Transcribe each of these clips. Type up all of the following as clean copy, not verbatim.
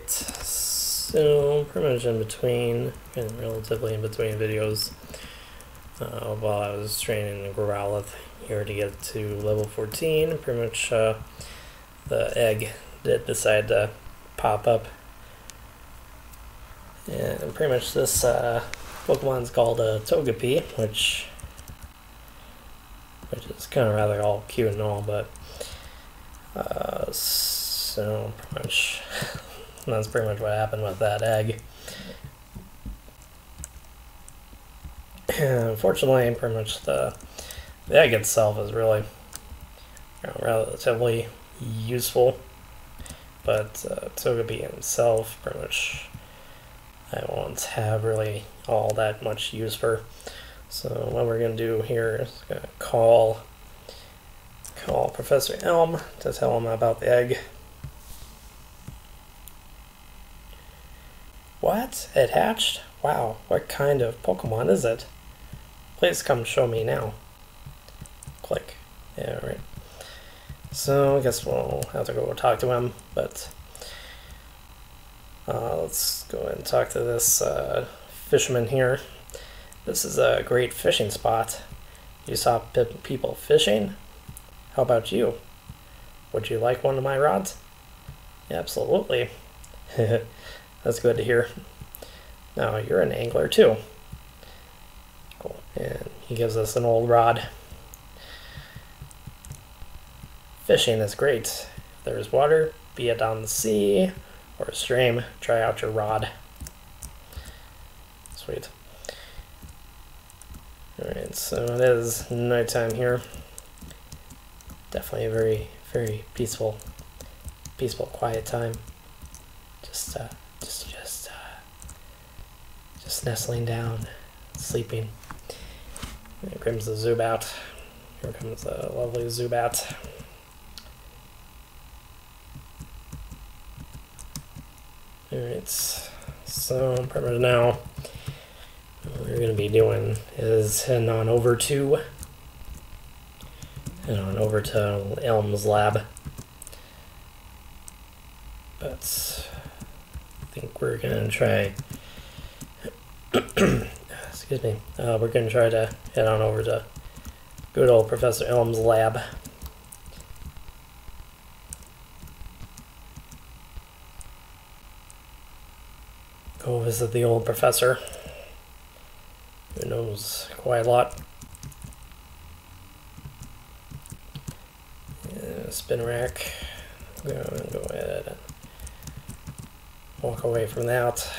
Alright, so pretty much in between, and relatively in between videos, while I was training in Growlithe here to get to level 14, pretty much the egg did decide to pop up. And pretty much this Pokemon's called a Togepi, which is kind of rather all cute and all, but so pretty much that's pretty much what happened with that egg. And unfortunately, pretty much the egg itself is really relatively useful, but Togepi himself, pretty much, I won't have really all that much use for. So what we're going to do here is going to call Professor Elm to tell him about the egg. What? It hatched? Wow, what kind of Pokemon is it? Please come show me now. Click. Yeah, right. So I guess we'll have to go talk to him, but let's go ahead and talk to this fisherman here. This is a great fishing spot. You saw people fishing? How about you? Would you like one of my rods? Yeah, absolutely. That's good to hear. Now, you're an angler too. Cool. And he gives us an old rod. Fishing is great. If there's water, be it on the sea or a stream, try out your rod. Sweet. Alright, so it is nighttime here. Definitely a very, very peaceful, quiet time. Just nestling down, sleeping. Here comes the Zubat. Here comes the lovely Zubat. Alright, so pretty much now what we're going to be doing is heading on over to Elm's lab. But I think we're going to try excuse me, we're going to try to head on over to good old Professor Elm's lab. Go visit the old professor, who knows quite a lot. Spin rack. Go ahead and walk away from that.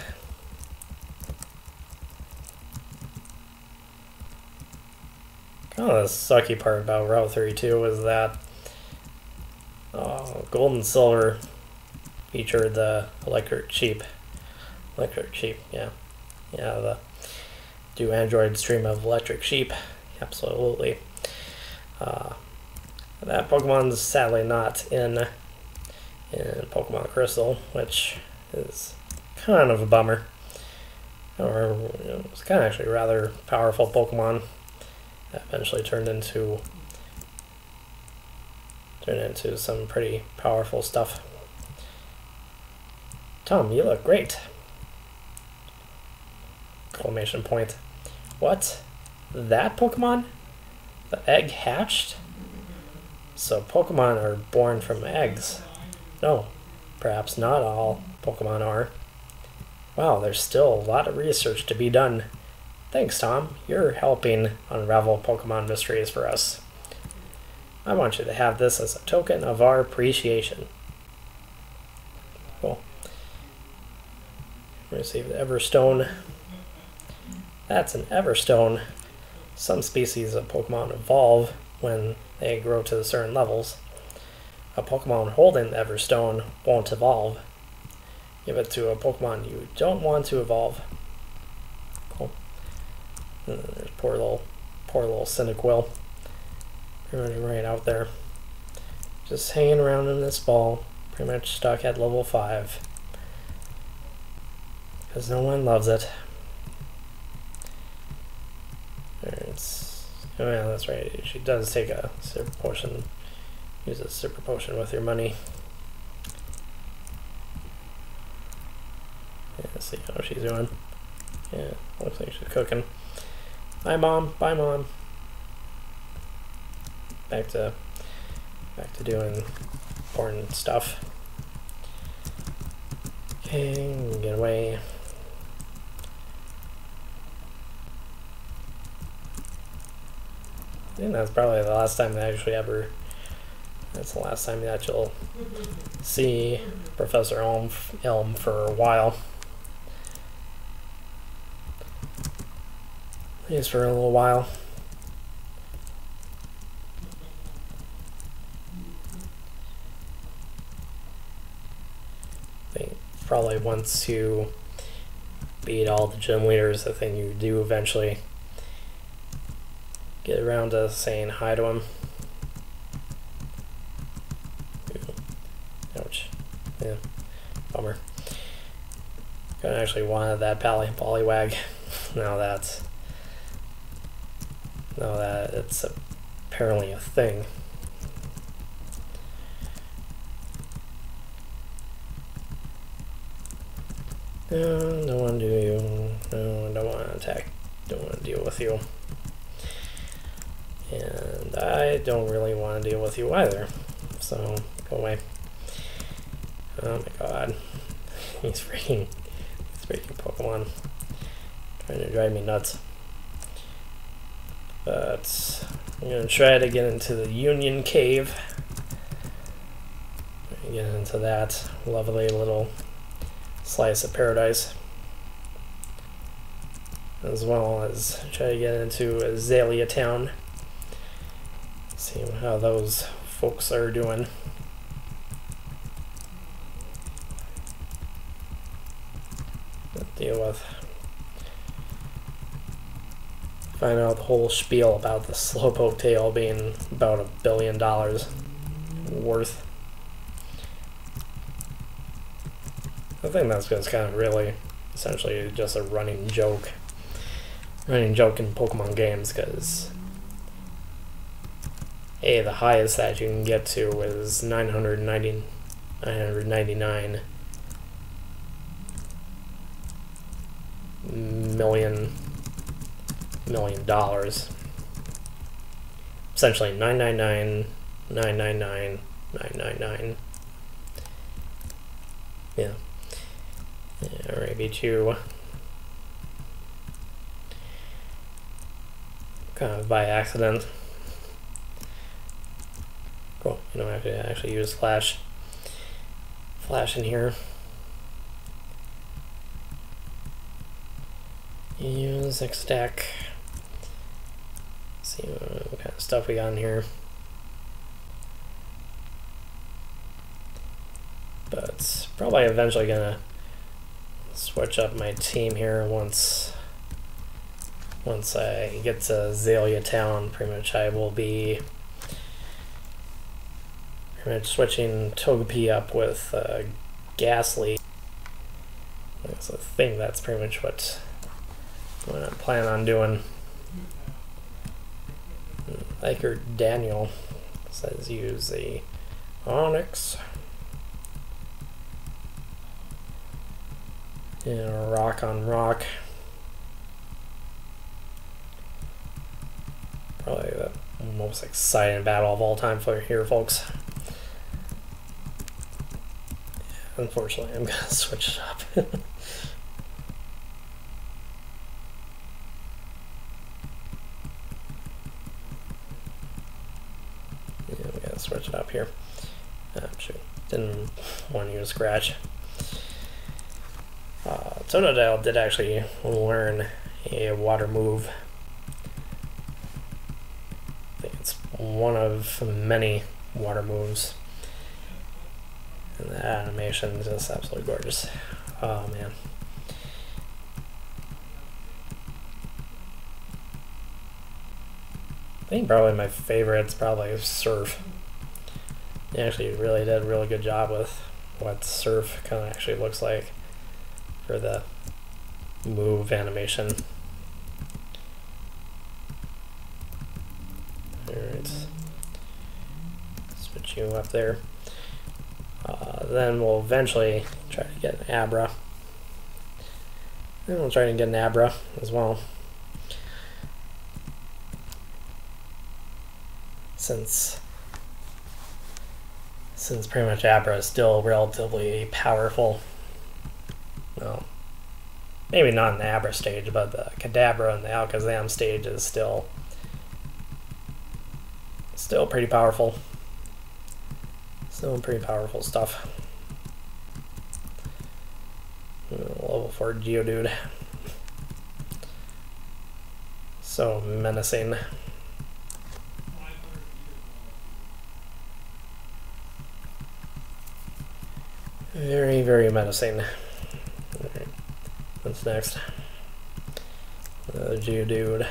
Kind of the sucky part about Route 32 is that Gold and Silver featured the Electric Sheep, yeah, the do Android stream of Electric Sheep, absolutely. That Pokemon's sadly not in Pokemon Crystal, which is kind of a bummer. Or it's kind of actually a rather powerful Pokemon that eventually turned into some pretty powerful stuff. Tom, you look great. Exclamation point. What? That Pokemon? The egg hatched? So Pokemon are born from eggs. No, perhaps not all Pokemon are. Wow, there's still a lot of research to be done. Thanks, Tom. You're helping unravel Pokemon mysteries for us. I want you to have this as a token of our appreciation. Cool. Receive the Everstone. That's an Everstone. Some species of Pokemon evolve when they grow to certain levels. A Pokemon holding the Everstone won't evolve. Give it to a Pokemon you don't want to evolve. Cool. There's poor little Cyndaquil. Pretty much right out there. Just hanging around in this ball. Pretty much stuck at level 5. Because no one loves it. Oh yeah, that's right. She does take a super potion. Use a super potion with your money. Yeah, let's see how she's doing. Yeah, looks like she's cooking. Bye, Mom. Bye, Mom. Back to doing important stuff. Okay, get away. I think that's probably the last time that that's the last time that you'll see Professor Elm for a while. At least for a little while. I think probably once you beat all the gym leaders, I think you do eventually get around to saying hi to him. Ouch. Yeah. Bummer. Kinda actually wanted that Poliwag. Now that it's apparently a thing. No, don't want to do you. No, I don't want to attack. Don't want to deal with you. And I don't really want to deal with you either. So, go away. Oh my god. He's freaking Pokemon. Trying to drive me nuts. But I'm going to try to get into the Union Cave. Get into that lovely little slice of paradise. As well as try to get into Azalea Town. See how those folks are doing. Deal with. Find out the whole spiel about the Slowpoke tail being about $1 billion worth. I think that's just kind of really essentially just a running joke in Pokemon games, because the highest that you can get to is $999 million dollars. Essentially 999 999 999. Yeah. Alright, Pichu. Kind of by accident. Cool. You know, I have to actually use flash in here. Use X-Stack. See what kind of stuff we got in here. But probably eventually gonna switch up my team here once I get to Azalea Town. Pretty much I will be pretty much switching Togepi up with Ghastly. That's a thing. That's pretty much what I plan on doing. Iker Daniel says use the Onyx. Yeah, rock on rock. Probably the most exciting battle of all time for here, folks. Unfortunately, I'm gonna switch it up. Yeah, we gotta switch it up here. Shoot, didn't want to use Scratch. Totodile did actually learn a water move. I think it's one of many water moves. And the animation is just absolutely gorgeous. Oh man. I think probably my favorite's probably Surf. He actually really did a really good job with what Surf kind of actually looks like for the move animation. Alright. Switch you up there. Then we'll eventually try to get an Abra. And we'll try to get an Abra as well. Since pretty much Abra is still relatively powerful. Well, maybe not in the Abra stage, but the Kadabra and the Alakazam stage is still pretty powerful. Still pretty powerful stuff. Level 4 Geodude. So menacing. Very, very menacing. Alright, what's next? Geodude.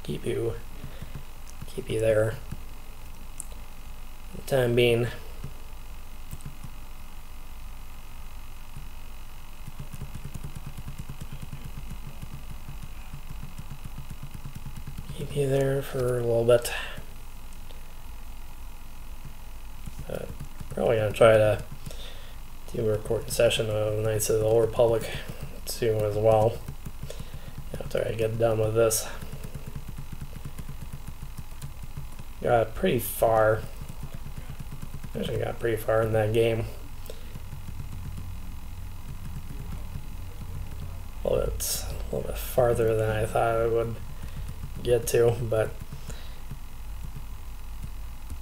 Keep you there. For the time being. Keep you there for a little bit. Probably gonna try to do a recording session of Knights of the Old Republic soon as well. After I get done with this. Got pretty far. Actually got pretty far in that game. A little bit farther than I thought I would get to, but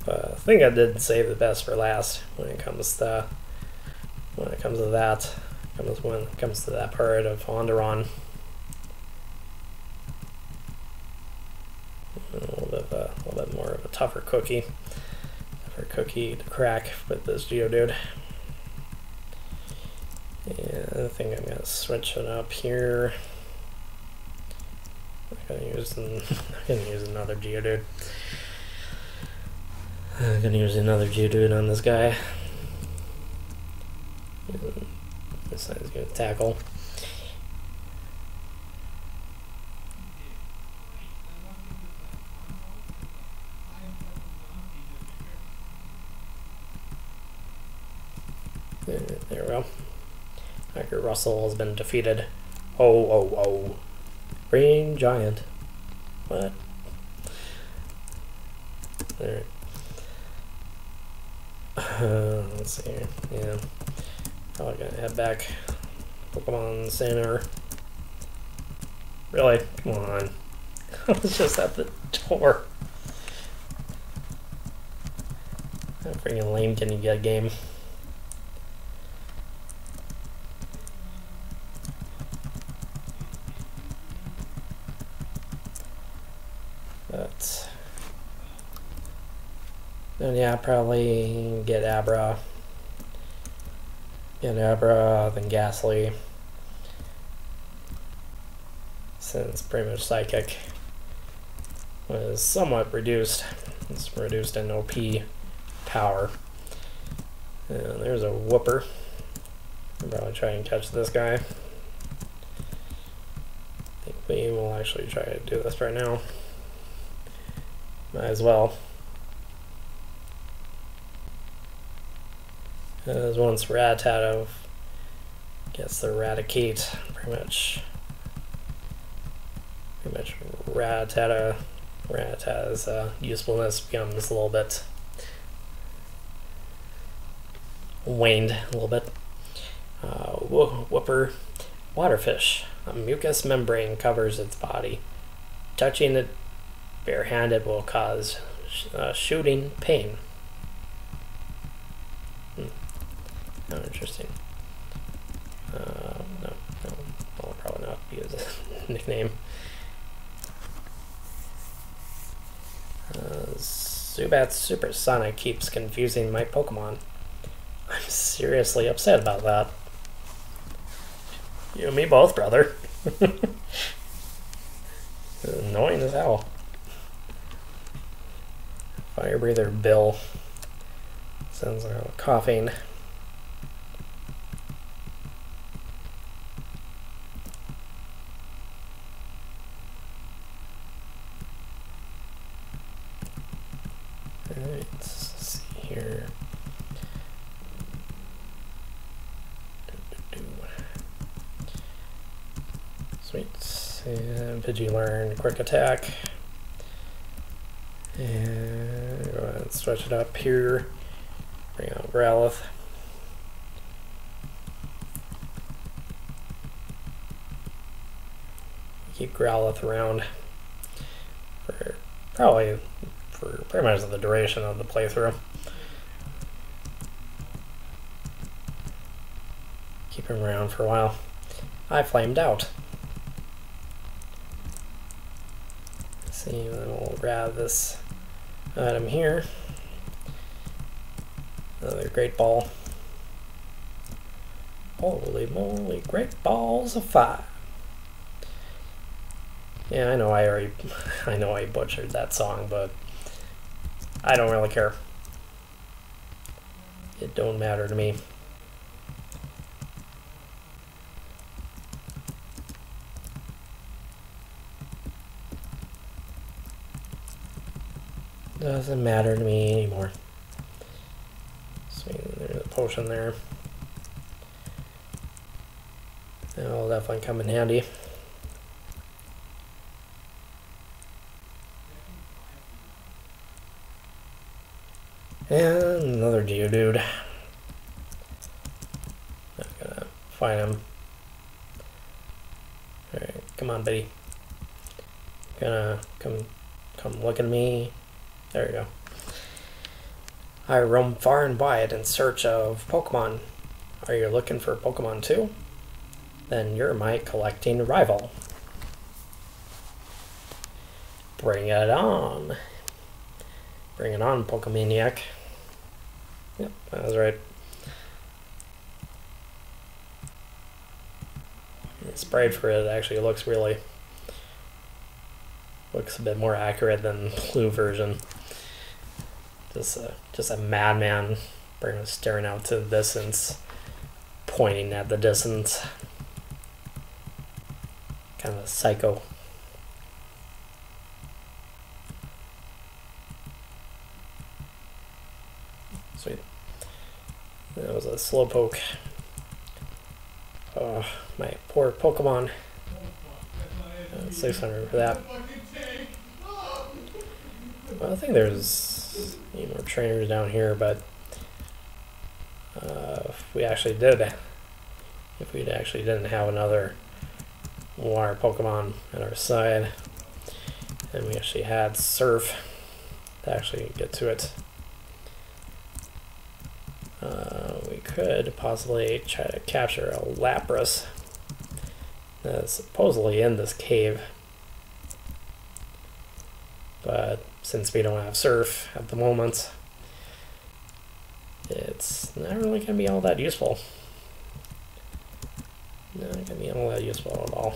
I think I did save the best for last when it comes to when it comes to that part of Onderon. A little bit more of a tougher cookie to crack with this Geodude. And I think I'm gonna switch it up here. I'm gonna use another Geodude. I'm gonna use another Geodude on this guy. This guy's gonna tackle. There we go. Hacker Russell has been defeated. Oh. Rain Giant. What? Alright. Let's see here. Yeah. Probably gonna head back. Pokemon Center. Really? Come on. I was just at the door. How freaking lame can you get a game? But then yeah, probably get Abra. Get Abra, then Ghastly. Since pretty much Psychic was somewhat reduced. It's reduced in OP power. And there's a Whooper. I'll probably try and catch this guy. I think we will actually try to do this right now. Might as well. As once Rattata gets the Raticate, pretty much Rattata's usefulness becomes a little bit waned a little bit. Whooper. Waterfish. A mucus membrane covers its body. Touching it barehanded will cause shooting pain. Oh, interesting. No, I'll probably not use a nickname. Zubat's Supersonic keeps confusing my Pokemon. I'm seriously upset about that. You and me both, brother. Annoying as hell. Fire breather Bill. Sounds like coughing. Alright, let's see here. And Pidgey learn quick attack. And go ahead and switch it up here. Bring out Growlithe. Keep Growlithe around for probably for pretty much the duration of the playthrough. Keep him around for a while. I flamed out. Let's see, then we'll grab this item here. Another Great Ball. Holy moly, Great Balls of Fire. Yeah, I know I butchered that song, but I don't really care. It don't matter to me. Doesn't matter to me anymore. So there's a potion there. That'll definitely come in handy. And another Geodude. I'm gonna find him. Alright, come on, buddy. Gonna come look at me. There we go. I roam far and wide in search of Pokemon. Are you looking for Pokemon too? Then you're my collecting rival. Bring it on. Bring it on, Pokemaniac. Yep, that was right. The sprite for it actually looks a bit more accurate than the blue version. Just a madman staring out to the distance, pointing at the distance. Kind of a psycho. Sweet. That was a Slowpoke. Oh, my poor Pokemon. 600 for that. Well, I think there's more trainers down here, but if we actually didn't have another water Pokemon at our side, and we actually had Surf to actually get to it, we could possibly try to capture a Lapras that's supposedly in this cave. But since we don't have Surf at the moment, it's not really going to be all that useful. Not going to be all that useful at all.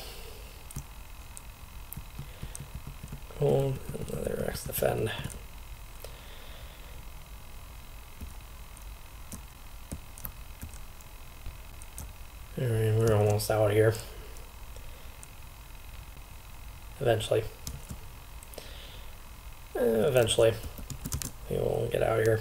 Cool, another X Defend. Alright, we're almost out here. Eventually we will get out of here.